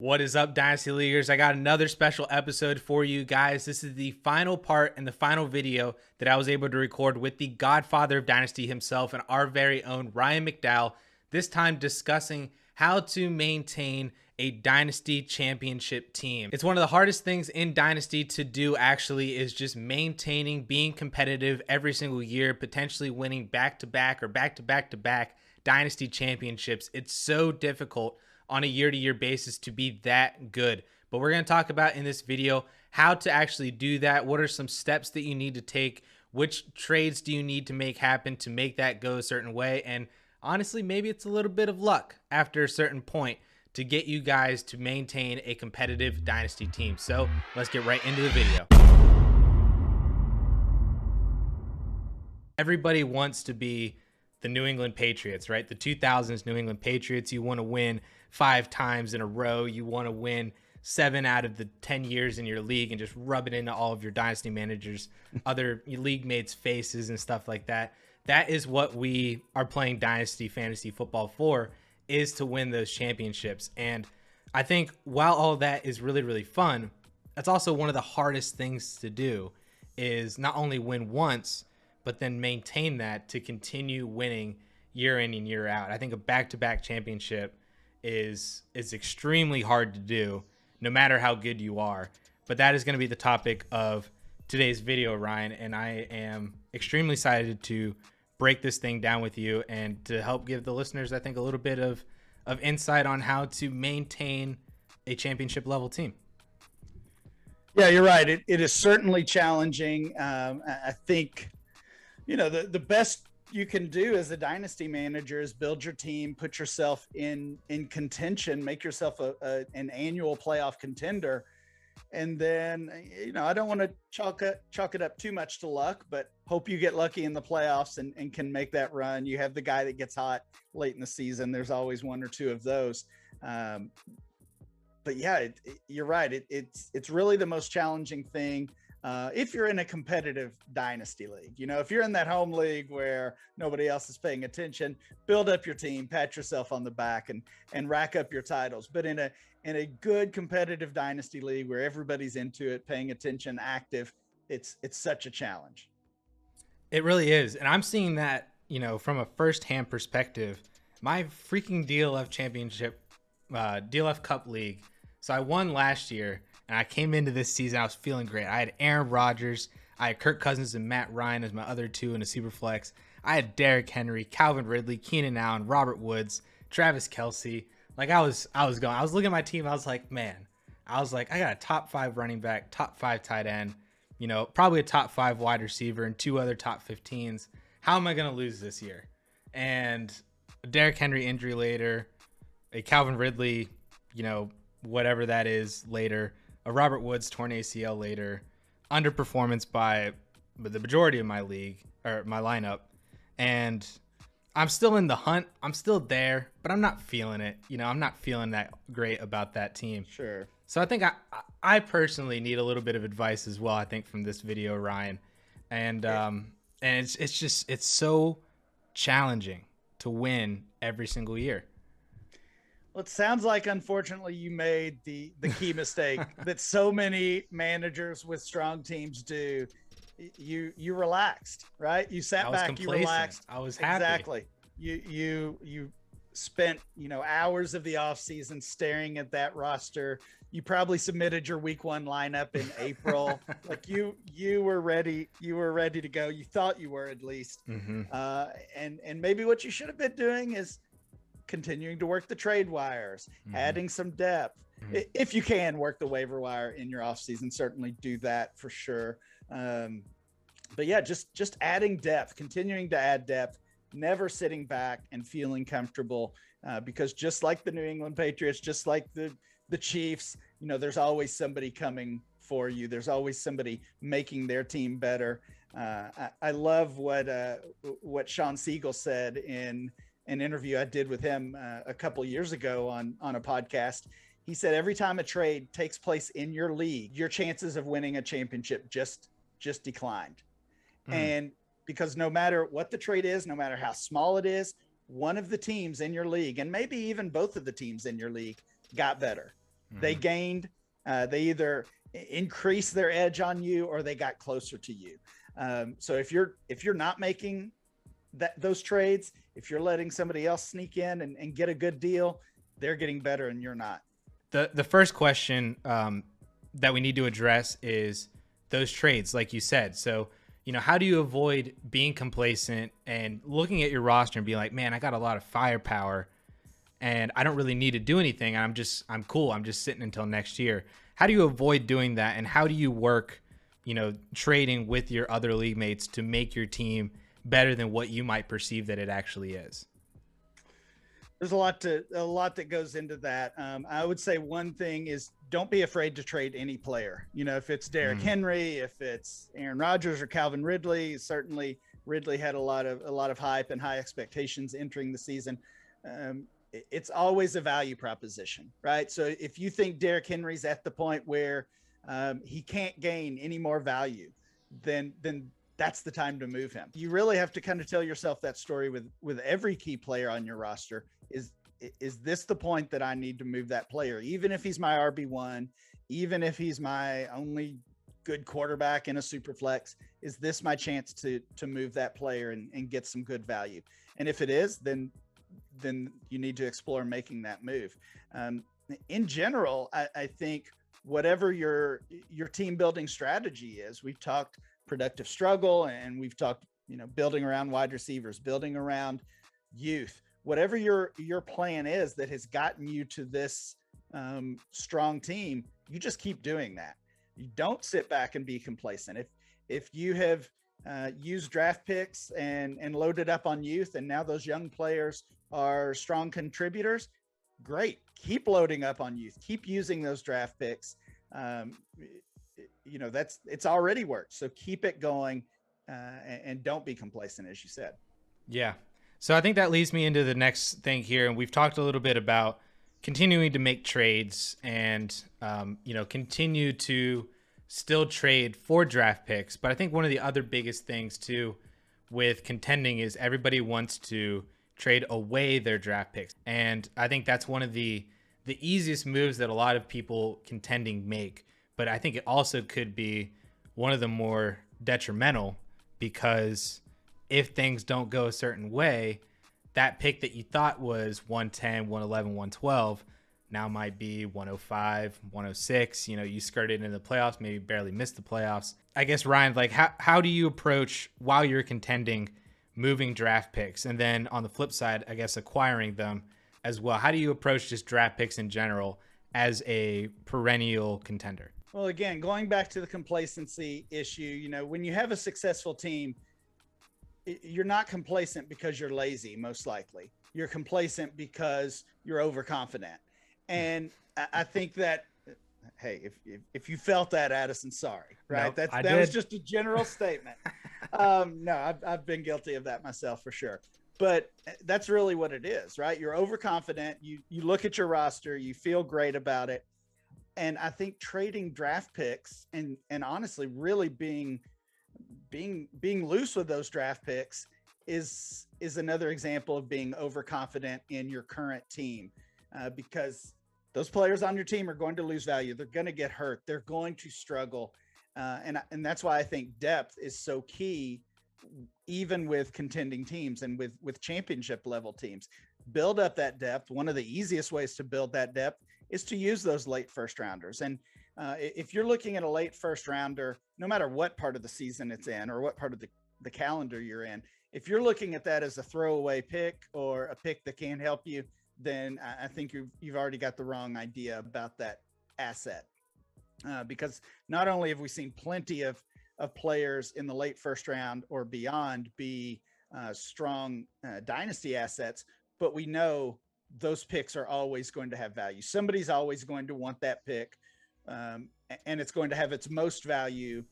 What is up, Dynasty Leaguers? I got another special episode for you guys. This is the final part and the final video that I was able to record with the godfather of Dynasty himself and our very own Ryan McDowell, this time discussing how to maintain a Dynasty championship team. It's one of the hardest things in Dynasty to do, actually, is just maintaining, being competitive every single year, potentially winning back-to-back or back-to-back-to-back Dynasty championships. It's so difficult on a year-to-year basis to be that good. But we're going to talk about in this video how to actually do that. What are some steps that you need to take? Which trades do you need to make happen to make that go a certain way? And honestly, maybe it's a little bit of luck after a certain point to get you guys to maintain a competitive Dynasty team. So let's get right into the video. Everybody wants to be the New England Patriots, right? The 2000s New England Patriots. You want to win 5 times in a row. You want to win 7 out of the 10 years in your league and just rub it into all of your Dynasty managers, other league mates' faces and stuff like that. That is what we are playing Dynasty fantasy football for, is to win those championships. And I think while all that is really, really fun, that's also one of the hardest things to do, is not only win once, but then maintain that to continue winning year in and year out. I think a back-to-back championship is extremely hard to do, no matter how good you are. But that is going to be the topic of today's video, Ryan, and I am extremely excited to break this thing down with you and to help give the listeners, I think, a little bit of insight on how to maintain a championship level team. Yeah, you're right. It is certainly challenging. I think, the best you can do as a Dynasty manager is build your team, put yourself in contention, make yourself an annual playoff contender. And then, I don't want to chalk it up too much to luck, but hope you get lucky in the playoffs and can make that run. You have the guy that gets hot late in the season. There's always 1 or 2 of those. But yeah, you're right. It's really the most challenging thing. If you're in a competitive Dynasty league, if you're in that home league where nobody else is paying attention, build up your team, pat yourself on the back and rack up your titles. But in a good competitive Dynasty league where everybody's into it, paying attention, active, it's such a challenge. It really is. And I'm seeing that, from a firsthand perspective. My freaking DLF championship, DLF Cup league. So I won last year. And I came into this season, I was feeling great. I had Aaron Rodgers, I had Kirk Cousins and Matt Ryan as my other 2 in a super flex. I had Derrick Henry, Calvin Ridley, Keenan Allen, Robert Woods, Travis Kelce. Like I was looking at my team. I was like, I got a top 5 running back, top 5 tight end, probably a top 5 wide receiver and 2 other top 15s. How am I going to lose this year? And a Derrick Henry injury later, a Calvin Ridley, whatever that is later, a Robert Woods torn ACL later, underperformance by the majority of my league or my lineup. And I'm still in the hunt. I'm still there, but I'm not feeling it. I'm not feeling that great about that team. Sure. So I think I personally need a little bit of advice as well, I think, from this video, Ryan. And it's so challenging to win every single year. Well, it sounds like, unfortunately, you made the key mistake that so many managers with strong teams do. You relaxed, right? You sat back, complacent. You relaxed. I was happy. Exactly. You spent, hours of the offseason staring at that roster. You probably submitted your week 1 lineup in April. Like you were ready. You were ready to go. You thought you were, at least. Mm-hmm. And maybe what you should have been doing is continuing to work the trade wires, adding some depth. If you can work the waiver wire in your offseason, certainly do that for sure. But yeah, just adding depth, continuing to add depth, never sitting back and feeling comfortable, because just like the New England Patriots, just like the Chiefs, there's always somebody coming for you. There's always somebody making their team better. I love what Sean Siegel said in an interview I did with him a couple years ago on a podcast. He said, every time a trade takes place in your league, your chances of winning a championship just declined. And because no matter what the trade is, no matter how small it is, one of the teams in your league, and maybe even both of the teams in your league, got better. They gained, they either increased their edge on you or they got closer to you. So if you're not making those trades, if you're letting somebody else sneak in and get a good deal, they're getting better and you're not. The first question that we need to address is those trades, like you said. So, how do you avoid being complacent and looking at your roster and being like, man, I got a lot of firepower and I don't really need to do anything. I'm cool. I'm just sitting until next year. How do you avoid doing that? And how do you work, trading with your other league mates to make your team better than what you might perceive that it actually is? There's a lot that goes into that. I would say one thing is don't be afraid to trade any player. If it's Derrick Henry, if it's Aaron Rodgers or Calvin Ridley, certainly Ridley had a lot of hype and high expectations entering the season. It's always a value proposition, right? So if you think Derrick Henry's at the point where he can't gain any more value, then that's the time to move him. You really have to kind of tell yourself that story with every key player on your roster. Is this the point that I need to move that player? Even if he's my RB1, even if he's my only good quarterback in a super flex, is this my chance to move that player and get some good value? And if it is, then you need to explore making that move. In general, I think whatever your team building strategy is, we've talked productive struggle and we've talked, building around wide receivers, building around youth, whatever your plan is that has gotten you to this strong team, you just keep doing that. You don't sit back and be complacent. If you have used draft picks and loaded up on youth, and now those young players are strong contributors, great. Keep loading up on youth. Keep using those draft picks. It's already worked. So keep it going and don't be complacent, as you said. Yeah. So I think that leads me into the next thing here. And we've talked a little bit about continuing to make trades and, continue to still trade for draft picks. But I think one of the other biggest things too with contending is everybody wants to trade away their draft picks. And I think that's one of the easiest moves that a lot of people contending make. But I think it also could be one of the more detrimental, because if things don't go a certain way, that pick that you thought was 110, 111, 112 now might be 105, 106. You skirted into the playoffs, maybe barely missed the playoffs. I guess, Ryan, like how do you approach, while you're contending, moving draft picks? And then on the flip side, I guess, acquiring them as well. How do you approach just draft picks in general as a perennial contender? Well, again, going back to the complacency issue, when you have a successful team, you're not complacent because you're lazy, most likely. You're complacent because you're overconfident. And I think that, hey, if you felt that, Addison, sorry, right? Nope, that was just a general statement. No, I've been guilty of that myself for sure. But that's really what it is, right? You're overconfident. You look at your roster, you feel great about it. And I think trading draft picks and honestly really being loose with those draft picks is another example of being overconfident in your current team, because those players on your team are going to lose value. They're going to get hurt. They're going to struggle. And that's why I think depth is so key, even with contending teams and with championship level teams. Build up that depth. One of the easiest ways to build that depth is to use those late first rounders. And if you're looking at a late first rounder, no matter what part of the season it's in or what part of the calendar you're in, if you're looking at that as a throwaway pick or a pick that can't help you, then I think you've already got the wrong idea about that asset. Because not only have we seen plenty of players in the late first round or beyond be strong dynasty assets, but we know those picks are always going to have value. Somebody's always going to want that pick, and it's going to have its most value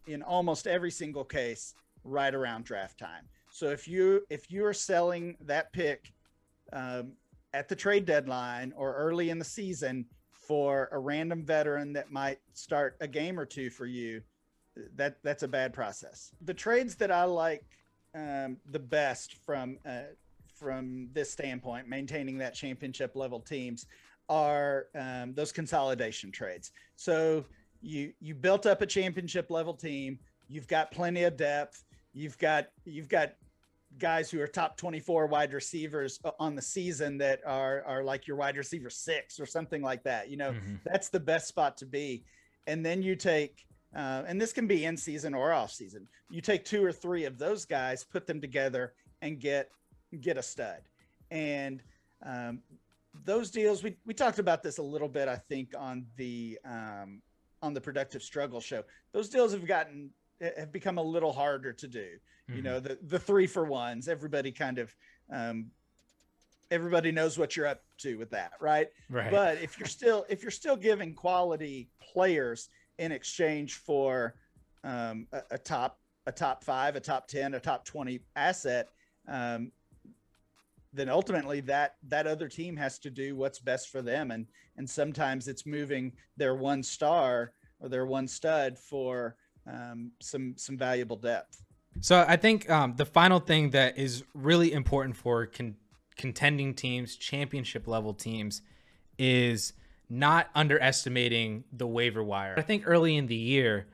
in almost every single case right around draft time. So if you are selling that pick at the trade deadline or early in the season for a random veteran that might start a game or two for you, that's a bad process. The trades that I like the best from this standpoint, maintaining that championship level teams, are those consolidation trades. So you built up a championship level team. You've got plenty of depth. You've got guys who are top 24 wide receivers on the season that are like your wide receiver 6 or something like that. That's the best spot to be. And then you take, and this can be in season or off season. You take 2 or 3 of those guys, put them together, and get a stud. And those deals, we talked about this a little bit, I think, on the Productive Struggle show. Those deals have become a little harder to do. The 3-for-1s, everybody kind of everybody knows what you're up to with that, right? But if you're still giving quality players in exchange for a top 5, a top 10, a top 20 asset, then ultimately that other team has to do what's best for them. And sometimes it's moving their 1 star or their 1 stud for some valuable depth. So I think the final thing that is really important for contending teams, championship level teams, is not underestimating the waiver wire. I think early in the year,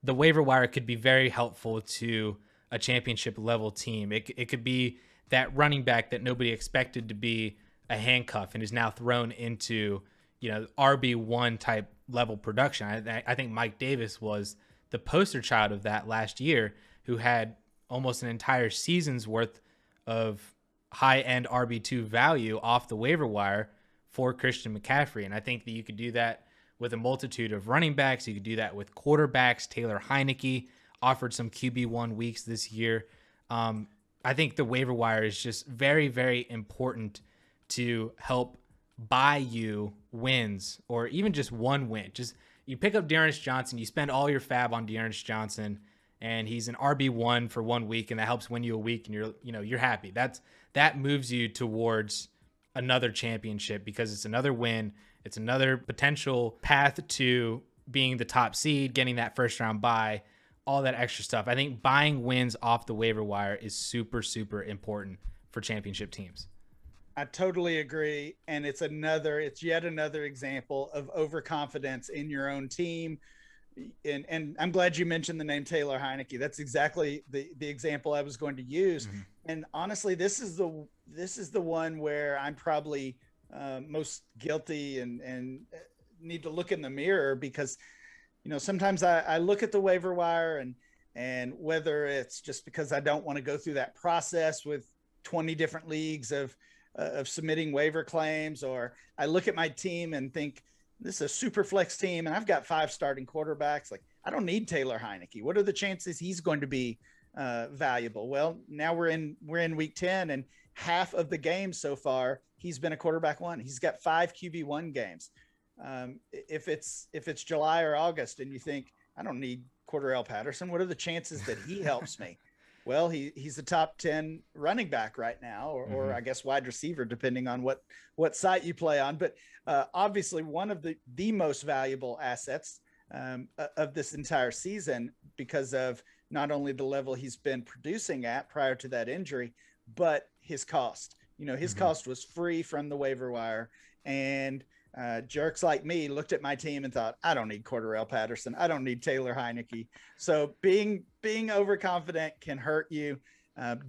the waiver wire could be very helpful to a championship level team. It could be that running back that nobody expected to be a handcuff and is now thrown into, RB1 type level production. I think Mike Davis was the poster child of that last year, who had almost an entire season's worth of high-end RB2 value off the waiver wire for Christian McCaffrey. And I think that you could do that with a multitude of running backs. You could do that with quarterbacks. Taylor Heineke offered some QB1 weeks this year. I think the waiver wire is just very, very important to help buy you wins, or even just 1 win. Just you pick up Dearness Johnson, you spend all your fab on Dearness Johnson, and he's an RB1 for 1 week, and that helps win you a week, and you're happy. That moves you towards another championship because it's another win. It's another potential path to being the top seed, getting that first round bye, all that extra stuff. I think buying wins off the waiver wire is super, super important for championship teams. I totally agree. And it's yet another example of overconfidence in your own team. And I'm glad you mentioned the name Taylor Heineke. That's exactly the example I was going to use. Mm-hmm. And honestly, this is the one where I'm probably most guilty and need to look in the mirror, because sometimes I look at the waiver wire and whether it's just because I don't want to go through that process with 20 different leagues of submitting waiver claims, or I look at my team and think, this is a super flex team and I've got 5 starting quarterbacks. Like, I don't need Taylor Heineke. What are the chances he's going to be valuable? Well, now we're in week 10, and half of the games so far, he's been a quarterback 1. He's got 5 QB1 games. If it's July or August and you think, I don't need Cordarrelle Patterson, what are the chances that he helps me? Well, he's the top 10 running back right now, or I guess wide receiver, depending on what site you play on. But obviously one of the most valuable assets of this entire season, because of not only the level he's been producing at prior to that injury, but his cost. His cost was free from the waiver wire, and jerks like me looked at my team and thought, I don't need Cordarrelle Patterson. I don't need Taylor Heineke. So being overconfident can hurt you.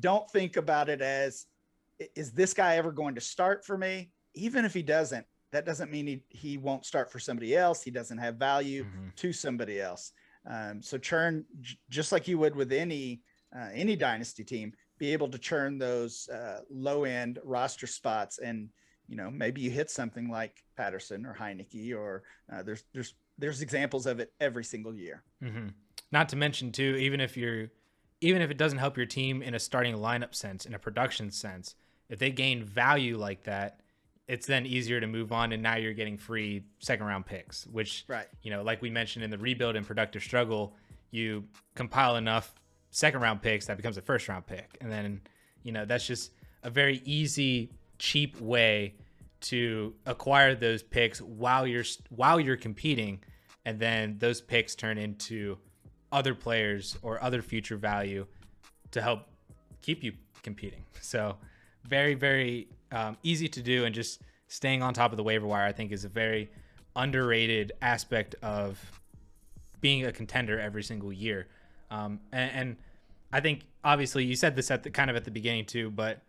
Don't think about it as, is this guy ever going to start for me? Even if he doesn't, that doesn't mean he won't start for somebody else. He doesn't have value to somebody else. So churn, just like you would with any dynasty team, be able to churn those low end roster spots, and maybe you hit something like Patterson or Heineke, or there's examples of it every single year. Mm-hmm. Not to mention too, even if it doesn't help your team in a starting lineup sense, in a production sense, if they gain value like that, it's then easier to move on, and now you're getting free 2nd round picks, which, right, like we mentioned in the rebuild and productive struggle, you compile enough 2nd round picks that becomes a 1st round pick, and then that's just a very easy, cheap way to acquire those picks while you're competing, and then those picks turn into other players or other future value to help keep you competing. So very, very easy to do, and just staying on top of the waiver wire, I think, is a very underrated aspect of being a contender every single year. And I think obviously you said this at the beginning too, but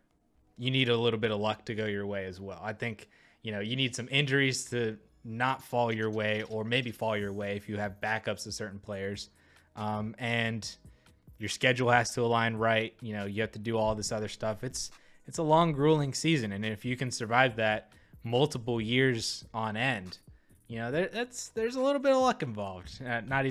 you need a little bit of luck to go your way as well. I think, you need some injuries to not fall your way, or maybe fall your way if you have backups of certain players. And your schedule has to align right. You have to do all this other stuff. It's a long, grueling season. And if you can survive that multiple years on end, there's a little bit of luck involved. Not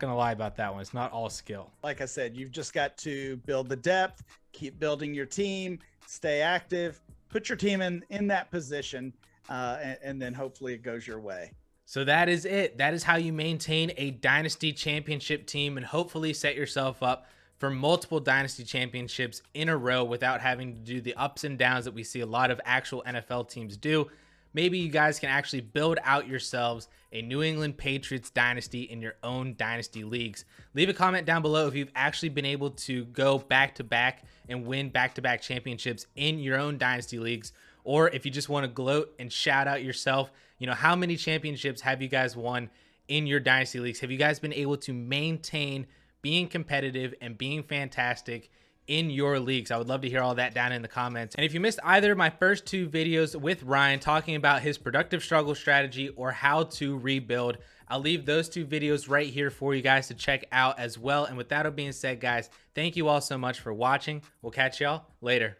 going to lie about that one. It's not all skill. Like I said, you've just got to build the depth, keep building your team, stay active, put your team in that position, and then hopefully it goes your way. So that is it. That is how you maintain a Dynasty championship team and hopefully set yourself up for multiple Dynasty championships in a row without having to do the ups and downs that we see a lot of actual NFL teams do. Maybe you guys can actually build out yourselves a New England Patriots dynasty in your own dynasty leagues. Leave a comment down below if you've actually been able to go back-to-back and win back-to-back championships in your own dynasty leagues, or if you just want to gloat and shout out yourself. How many championships have you guys won in your dynasty leagues? Have you guys been able to maintain being competitive and being fantastic in your leagues? I would love to hear all that down in the comments. And if you missed either of my first two videos with Ryan talking about his productive struggle strategy or how to rebuild, I'll leave those two videos right here for you guys to check out as well. And with that being said, guys, thank you all so much for watching. We'll catch y'all later.